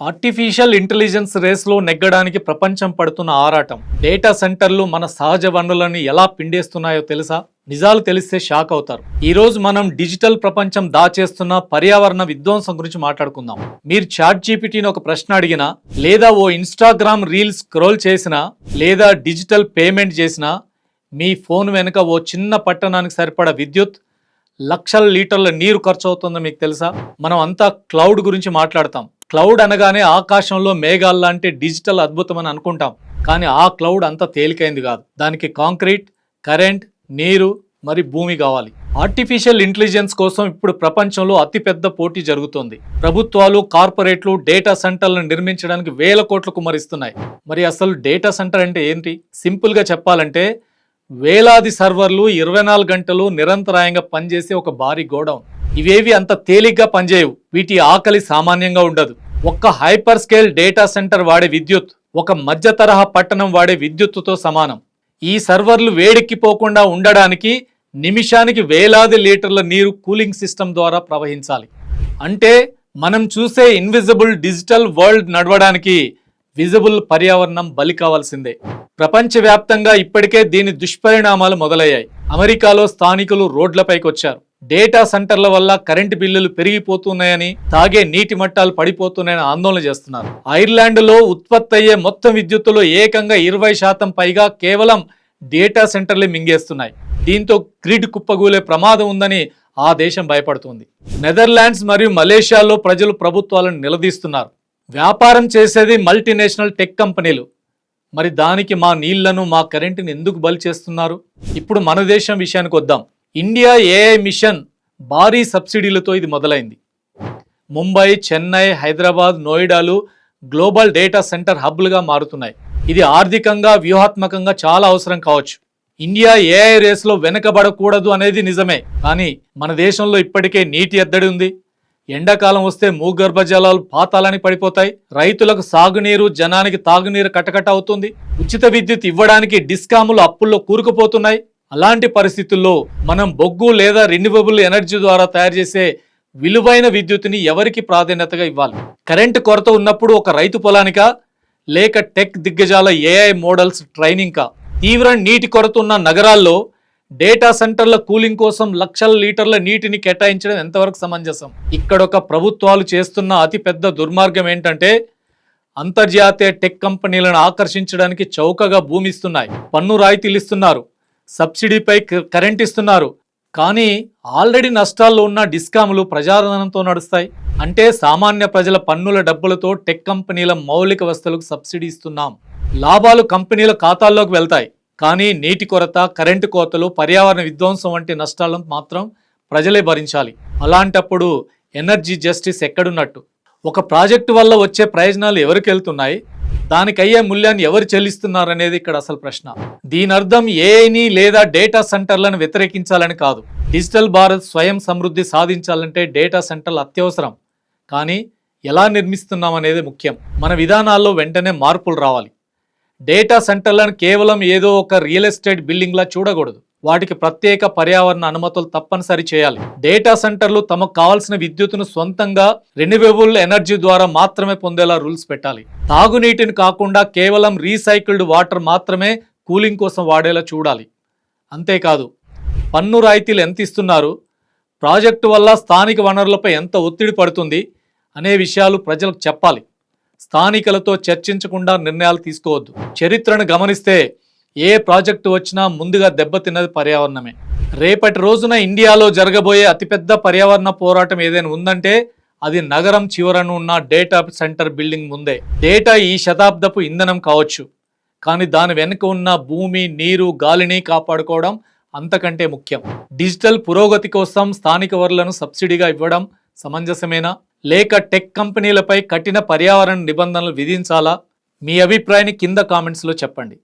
Artificial intelligence రేస్లో నెగ్గడానికి ప్రపంచం పడుతున్న ఆరాటం. డేటా సెంటర్లు మన సహజ వనరులను ఎలా పిండేస్తున్నాయో తెలుసా? నిజాలు తెలిస్తే షాక్ అవుతారు. ఈరోజు మనం డిజిటల్ ప్రపంచం దాచేస్తున్న పర్యావరణ విధ్వంసం గురించి మాట్లాడుకుందాం. మీరు చాట్ జీపీటీని ఒక ప్రశ్న అడిగినా, లేదా ఓ ఇన్స్టాగ్రామ్ రీల్స్ స్క్రోల్ చేసినా, లేదా డిజిటల్ పేమెంట్ చేసినా, మీ ఫోన్ వెనుక ఓ చిన్న పట్టణానికి సరిపడా విద్యుత్, లక్షల లీటర్ల నీరు ఖర్చు అవుతుందో మీకు తెలుసా? మనం అంతా క్లౌడ్ గురించి మాట్లాడతాం. క్లౌడ్ అనగానే ఆకాశంలో మేఘాల్లాంటి డిజిటల్ అద్భుతం అని అనుకుంటాం. కానీ ఆ క్లౌడ్ అంత తేలికైంది కాదు. దానికి కాంక్రీట్, కరెంట్, నీరు మరి భూమి కావాలి. ఆర్టిఫిషియల్ ఇంటెలిజెన్స్ కోసం ఇప్పుడు ప్రపంచంలో అతిపెద్ద పోటీ జరుగుతోంది. ప్రభుత్వాలు, కార్పొరేట్లు డేటా సెంటర్లను నిర్మించడానికి వేల కోట్లు కుమ్మరిస్తున్నాయి. మరి అసలు డేటా సెంటర్ అంటే ఏంటి? సింపుల్గా చెప్పాలంటే వేలాది సర్వర్లు 24 గంటలు నిరంతరాయంగా పనిచేసే ఒక భారీ గోడౌన్. ఇవేవి అంత తేలిగ్గా పనిచేయవు. వీటి ఆకలి సామాన్యంగా ఉండదు. ఒక్క హైపర్ స్కేల్ డేటా సెంటర్ వాడే విద్యుత్ ఒక మధ్య తరహా పట్టణం వాడే విద్యుత్తుతో సమానం. ఈ సర్వర్లు వేడెక్కిపోకుండా ఉండడానికి నిమిషానికి వేలాది లీటర్ల నీరు కూలింగ్ సిస్టమ్ ద్వారా ప్రవహించాలి. అంటే మనం చూసే ఇన్విజిబుల్ డిజిటల్ వరల్డ్ నడవడానికి విజిబుల్ పర్యావరణం బలి కావాల్సిందే. ప్రపంచవ్యాప్తంగా ఇప్పటికే దీని దుష్పరిణామాలు మొదలయ్యాయి. అమెరికాలో స్థానికులు రోడ్లపైకి వచ్చారు. డేటా సెంటర్ల వల్ల కరెంటు బిల్లులు పెరిగిపోతున్నాయని, తాగే నీటి మట్టాలు పడిపోతున్నాయని ఆందోళన చేస్తున్నారు. ఐర్లాండ్లో ఉత్పత్తి అయ్యే మొత్తం విద్యుత్తులో ఏకంగా 20% పైగా కేవలం డేటా సెంటర్లే మింగేస్తున్నాయి. దీంతో గ్రిడ్ కుప్పగూలే ప్రమాదం ఉందని ఆ దేశం భయపడుతుంది. నెదర్లాండ్స్ మరియు మలేషియాలో ప్రజలు ప్రభుత్వాలను నిలదీస్తున్నారు. వ్యాపారం చేసేది మల్టీనేషనల్ టెక్ కంపెనీలు. మరి దానికి మా నీళ్లను, మా కరెంటుని ఎందుకు బలి చేస్తున్నారు? ఇప్పుడు మన దేశం విషయానికి వద్దాం. ఇండియా ఏఐ మిషన్ భారీ సబ్సిడీలతో ఇది మొదలైంది. ముంబై, చెన్నై, హైదరాబాద్, నోయిడాలు గ్లోబల్ డేటా సెంటర్ హబ్లుగా మారుతున్నాయి. ఇది ఆర్థికంగా, వ్యూహాత్మకంగా చాలా అవసరం కావచ్చు. ఇండియా ఏఐ రేస్లో వెనకబడకూడదు అనేది నిజమే. కానీ మన దేశంలో ఇప్పటికే నీటి ఎద్దడి ఉంది. ఎండాకాలం వస్తే భూగర్భ జలాలు పాతాళానికి పడిపోతాయి. రైతులకు సాగునీరు, జనానికి తాగునీరు కటకట అవుతుంది. ఉచిత విద్యుత్ ఇవ్వడానికి డిస్కాములు అప్పుల్లో కూరుకుపోతున్నాయి. అలాంటి పరిస్థితుల్లో మనం బొగ్గు లేదా రెన్యూవబుల్ ఎనర్జీ ద్వారా తయారు చేసే విలువైన విద్యుత్తుని ఎవరికి ప్రాధాన్యతగా ఇవ్వాలి? కరెంటు కొరత ఉన్నప్పుడు ఒక రైతు పొలానికా, లేక టెక్ దిగ్గజాల ఏఐ మోడల్స్ ట్రైనింగ్కా? తీవ్ర నీటి కొరత ఉన్న నగరాల్లో డేటా సెంటర్ల కూలింగ్ కోసం లక్షల లీటర్ల నీటిని కేటాయించడం ఎంతవరకు సమంజసం? ఇక్కడొక ప్రభుత్వాలు చేస్తున్న అతిపెద్ద దుర్మార్గం ఏంటంటే, అంతర్జాతీయ టెక్ కంపెనీలను ఆకర్షించడానికి చౌకగా భూమి ఇస్తున్నాయి, పన్ను రాయితీలు ఇస్తున్నారు, సబ్సిడీపై కరెంట్ ఇస్తున్నారు. కానీ ఆల్రెడీ నష్టాల్లో ఉన్న డిస్కాములు ప్రజాధనంతో నడుస్తాయి. అంటే సామాన్య ప్రజల పన్నుల డబ్బులతో టెక్ కంపెనీల మౌలిక వస్తువులకు సబ్సిడీ ఇస్తున్నాం. లాభాలు కంపెనీల ఖాతాల్లోకి వెళ్తాయి. కానీ నీటి కొరత, కరెంటు కోతలు, పర్యావరణ విధ్వంసం వంటి నష్టాలను మాత్రం ప్రజలే భరించాలి. అలాంటప్పుడు ఎనర్జీ జస్టిస్ ఎక్కడున్నట్టు? ఒక ప్రాజెక్టు వల్ల వచ్చే ప్రయోజనాలు ఎవరికి వెళ్తున్నాయి? దానికయ్యే మూల్యాన్ని ఎవరు చెల్లిస్తున్నారు అనేది ఇక్కడ అసలు ప్రశ్న. దీని అర్థం ఏఐని లేదా డేటా సెంటర్లను వ్యతిరేకించాలని కాదు. డిజిటల్ భారత్ స్వయం సమృద్ధి సాధించాలంటే డేటా సెంటర్లు అత్యవసరం. కానీ ఎలా నిర్మిస్తున్నాం అనేది ముఖ్యం. మన విధానాల్లో వెంటనే మార్పులు రావాలి. డేటా సెంటర్లను కేవలం ఏదో ఒక రియల్ ఎస్టేట్ బిల్డింగ్లా చూడకూడదు. వాటికి ప్రత్యేక పర్యావరణ అనుమతులు తప్పనిసరి చేయాలి. డేటా సెంటర్లు తమకు కావాల్సిన విద్యుత్తును సొంతంగా రెన్యూవబుల్ ఎనర్జీ ద్వారా మాత్రమే పొందేలా రూల్స్ పెట్టాలి. తాగునీటిని కాకుండా కేవలం రీసైకిల్డ్ వాటర్ మాత్రమే కూలింగ్ కోసం వాడేలా చూడాలి. అంతేకాదు, పన్ను రాయితీలు ఎంత ఇస్తున్నారు, ప్రాజెక్టు వల్ల స్థానిక వనరులపై ఎంత ఒత్తిడి పడుతుంది అనే విషయాలు ప్రజలకు చెప్పాలి. స్థానికులతో చర్చించకుండా నిర్ణయాలు తీసుకోవద్దు. చరిత్రను గమనిస్తే ఏ ప్రాజెక్టు వచ్చినా ముందుగా దెబ్బతిన్నది పర్యావరణమే. రేపటి రోజున ఇండియాలో జరగబోయే అతిపెద్ద పర్యావరణ పోరాటం ఏదైనా ఉందంటే అది నగరం చివరన ఉన్న డేటా సెంటర్ బిల్డింగ్ ముందే. డేటా ఈ శతాబ్దపు ఇంధనం కావచ్చు, కానీ దాని వెనుక ఉన్న భూమి, నీరు, గాలిని కాపాడుకోవడం అంతకంటే ముఖ్యం. డిజిటల్ పురోగతి కోసం స్థానిక వనరులను సబ్సిడీగా ఇవ్వడం సమంజసమేనా, లేక టెక్ కంపెనీలపై కఠిన పర్యావరణ నిబంధనలు విధించాలా? మీ అభిప్రాయాన్ని కింద కామెంట్స్లో చెప్పండి.